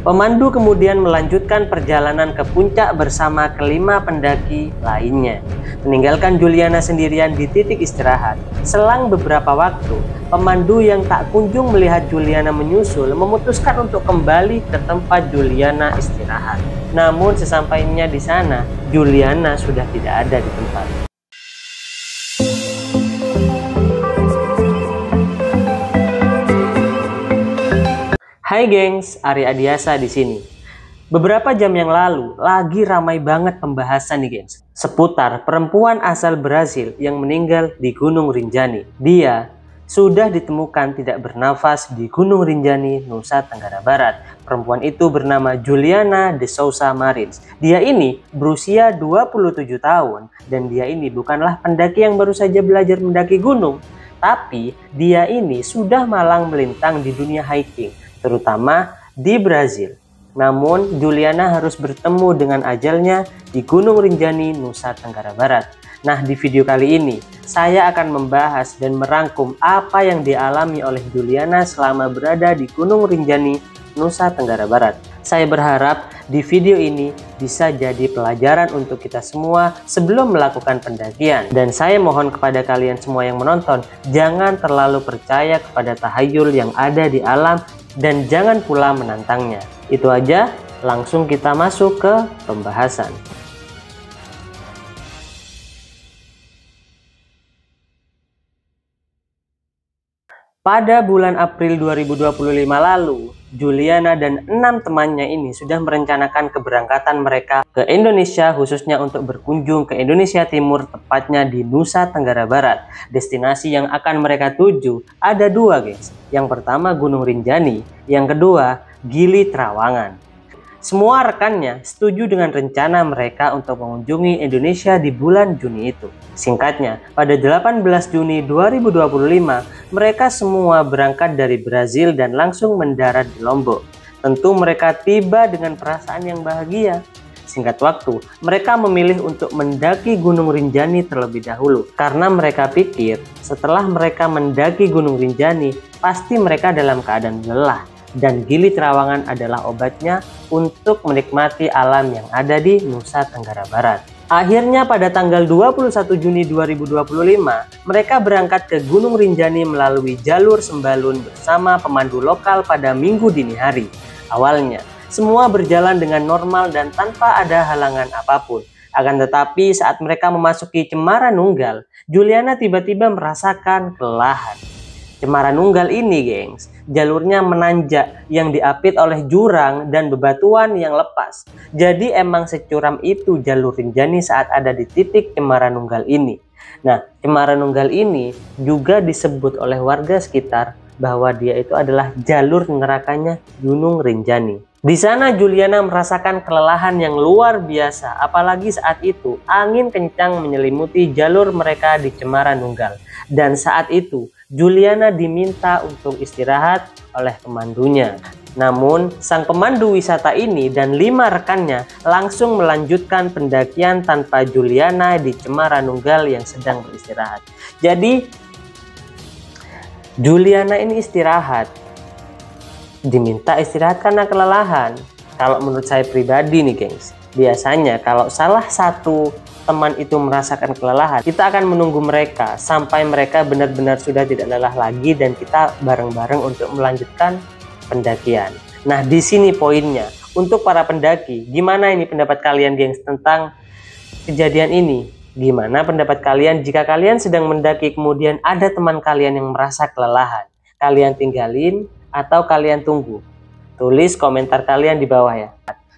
Pemandu kemudian melanjutkan perjalanan ke puncak bersama kelima pendaki lainnya, meninggalkan Juliana sendirian di titik istirahat. Selang beberapa waktu, pemandu yang tak kunjung melihat Juliana menyusul memutuskan untuk kembali ke tempat Juliana istirahat. Namun sesampainya di sana, Juliana sudah tidak ada di tempat. Hai gengs, Ari Adiasa di sini. Beberapa jam yang lalu lagi ramai banget pembahasan nih gengs, seputar perempuan asal Brasil yang meninggal di Gunung Rinjani. Dia sudah ditemukan tidak bernafas di Gunung Rinjani, Nusa Tenggara Barat. Perempuan itu bernama Juliana de Souza Marins. Dia ini berusia 27 tahun dan dia ini bukanlah pendaki yang baru saja belajar mendaki gunung, tapi dia ini sudah malang melintang di dunia hiking, terutama di Brasil. Namun Juliana harus bertemu dengan ajalnya di Gunung Rinjani, Nusa Tenggara Barat. Nah, di video kali ini saya akan membahas dan merangkum apa yang dialami oleh Juliana selama berada di Gunung Rinjani, Nusa Tenggara Barat. Saya berharap di video ini bisa jadi pelajaran untuk kita semua sebelum melakukan pendakian. Dan saya mohon kepada kalian semua yang menonton, jangan terlalu percaya kepada tahayul yang ada di alam dan jangan pula menantangnya. Itu aja, langsung kita masuk ke pembahasan. Pada bulan April 2025 lalu, Juliana dan 6 temannya ini sudah merencanakan keberangkatan mereka ke Indonesia, khususnya untuk berkunjung ke Indonesia Timur, tepatnya di Nusa Tenggara Barat. Destinasi yang akan mereka tuju ada dua guys. Yang pertama Gunung Rinjani, yang kedua Gili Trawangan. Semua rekannya setuju dengan rencana mereka untuk mengunjungi Indonesia di bulan Juni itu. Singkatnya, pada 18 Juni 2025, mereka semua berangkat dari Brasil dan langsung mendarat di Lombok. Tentu mereka tiba dengan perasaan yang bahagia. Singkat waktu, mereka memilih untuk mendaki Gunung Rinjani terlebih dahulu. Karena mereka pikir, setelah mereka mendaki Gunung Rinjani, pasti mereka dalam keadaan lelah. Dan Gili Trawangan adalah obatnya untuk menikmati alam yang ada di Nusa Tenggara Barat. Akhirnya pada tanggal 21 Juni 2025, mereka berangkat ke Gunung Rinjani melalui jalur Sembalun bersama pemandu lokal pada Minggu dini hari. Awalnya, semua berjalan dengan normal dan tanpa ada halangan apapun. Akan tetapi saat mereka memasuki Cemara Nunggal, Juliana tiba-tiba merasakan kelelahan. Cemara Nunggal ini gengs, jalurnya menanjak yang diapit oleh jurang dan bebatuan yang lepas. Jadi emang securam itu jalur Rinjani saat ada di titik Cemara Nunggal ini. Nah, Cemara Nunggal ini juga disebut oleh warga sekitar bahwa dia itu adalah jalur nerakanya Gunung Rinjani. Di sana Juliana merasakan kelelahan yang luar biasa, apalagi saat itu angin kencang menyelimuti jalur mereka di Cemara Nunggal. Dan saat itu Juliana diminta untuk istirahat oleh pemandunya. Namun sang pemandu wisata ini dan 5 rekannya langsung melanjutkan pendakian tanpa Juliana di Cemara Nunggal yang sedang beristirahat. Jadi Juliana ini istirahat, diminta istirahat karena kelelahan. Kalau menurut saya pribadi nih gengs, biasanya kalau salah satu teman itu merasakan kelelahan, kita akan menunggu mereka sampai mereka benar-benar sudah tidak lelah lagi dan kita bareng-bareng untuk melanjutkan pendakian. Nah, di sini poinnya. Untuk para pendaki, gimana ini pendapat kalian gengs tentang kejadian ini? Gimana pendapat kalian jika kalian sedang mendaki kemudian ada teman kalian yang merasa kelelahan? Kalian tinggalin atau kalian tunggu? Tulis komentar kalian di bawah ya.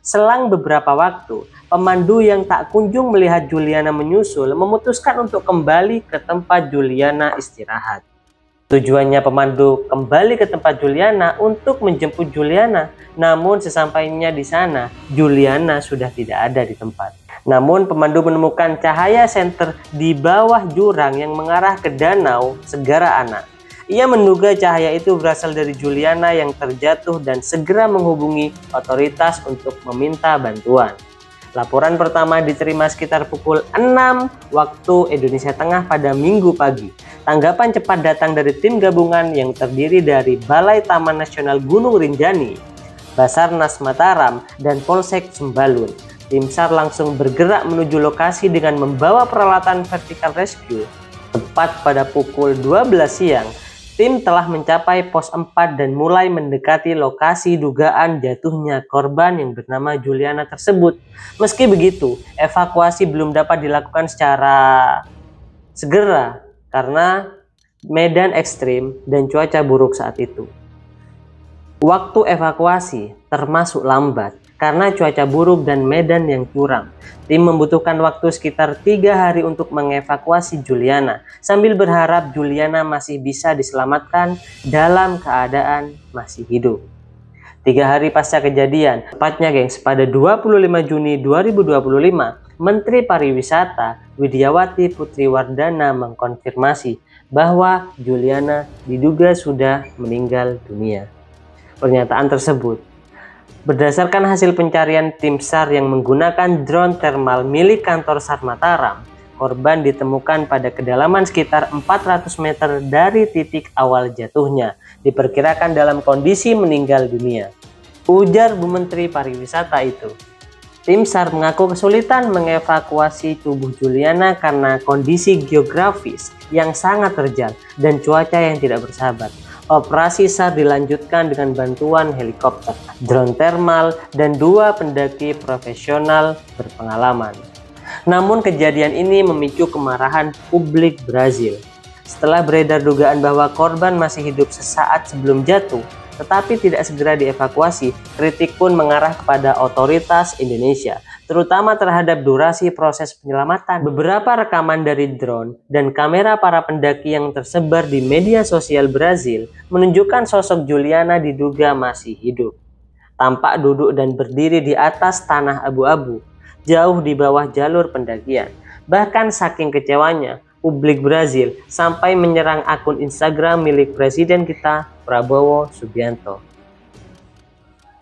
Selang beberapa waktu, pemandu yang tak kunjung melihat Juliana menyusul memutuskan untuk kembali ke tempat Juliana istirahat. Tujuannya pemandu kembali ke tempat Juliana untuk menjemput Juliana. Namun sesampainya di sana, Juliana sudah tidak ada di tempat. Namun pemandu menemukan cahaya senter di bawah jurang yang mengarah ke danau Segara Anak. Ia menduga cahaya itu berasal dari Juliana yang terjatuh dan segera menghubungi otoritas untuk meminta bantuan. Laporan pertama diterima sekitar pukul 6 waktu Indonesia Tengah pada Minggu pagi. Tanggapan cepat datang dari tim gabungan yang terdiri dari Balai Taman Nasional Gunung Rinjani, Basarnas Mataram, dan Polsek Sembalun. Tim SAR langsung bergerak menuju lokasi dengan membawa peralatan vertical rescue. Tepat pada pukul 12 siang, tim telah mencapai pos 4 dan mulai mendekati lokasi dugaan jatuhnya korban yang bernama Juliana tersebut. Meski begitu, evakuasi belum dapat dilakukan secara segera karena medan ekstrim dan cuaca buruk saat itu. Waktu evakuasi termasuk lambat karena cuaca buruk dan medan yang curam. Tim membutuhkan waktu sekitar 3 hari untuk mengevakuasi Juliana, sambil berharap Juliana masih bisa diselamatkan dalam keadaan masih hidup. 3 hari pasca kejadian, tepatnya gengs, pada 25 Juni 2025, Menteri Pariwisata Widiawati Putri Wardana mengkonfirmasi bahwa Juliana diduga sudah meninggal dunia. Pernyataan tersebut berdasarkan hasil pencarian tim SAR yang menggunakan drone thermal milik kantor SAR Mataram. Korban ditemukan pada kedalaman sekitar 400 meter dari titik awal jatuhnya, diperkirakan dalam kondisi meninggal dunia. Ujar Bu Menteri Pariwisata itu. Tim SAR mengaku kesulitan mengevakuasi tubuh Juliana karena kondisi geografis yang sangat terjal dan cuaca yang tidak bersahabat. Operasi SAR dilanjutkan dengan bantuan helikopter, drone thermal, dan 2 pendaki profesional berpengalaman. Namun kejadian ini memicu kemarahan publik Brazil. Setelah beredar dugaan bahwa korban masih hidup sesaat sebelum jatuh, tetapi tidak segera dievakuasi, kritik pun mengarah kepada otoritas Indonesia, terutama terhadap durasi proses penyelamatan. Beberapa rekaman dari drone dan kamera para pendaki yang tersebar di media sosial Brazil menunjukkan sosok Juliana diduga masih hidup. Tampak duduk dan berdiri di atas tanah abu-abu, jauh di bawah jalur pendakian. Bahkan saking kecewanya, publik Brazil sampai menyerang akun Instagram milik Presiden kita, Prabowo Subianto.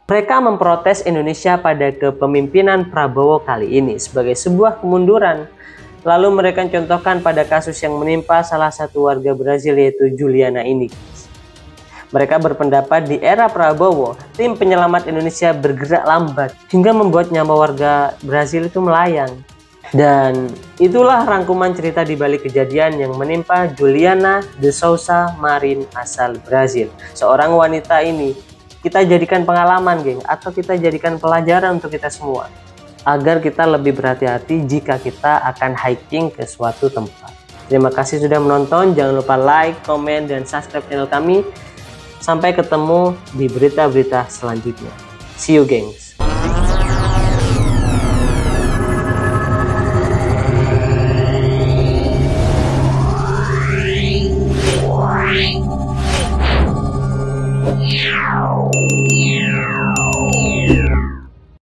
Mereka memprotes Indonesia pada kepemimpinan Prabowo kali ini sebagai sebuah kemunduran. Lalu mereka contohkan pada kasus yang menimpa salah satu warga Brazil, yaitu Juliana ini. Mereka berpendapat di era Prabowo, tim penyelamat Indonesia bergerak lambat hingga membuat nyawa warga Brazil itu melayang. Dan itulah rangkuman cerita di balik kejadian yang menimpa Juliana de Souza Marin asal Brazil. Seorang wanita ini kita jadikan pengalaman, geng, atau kita jadikan pelajaran untuk kita semua, agar kita lebih berhati-hati jika kita akan hiking ke suatu tempat. Terima kasih sudah menonton, jangan lupa like, komen, dan subscribe channel kami. Sampai ketemu di berita-berita selanjutnya. See you, gengs. Wow.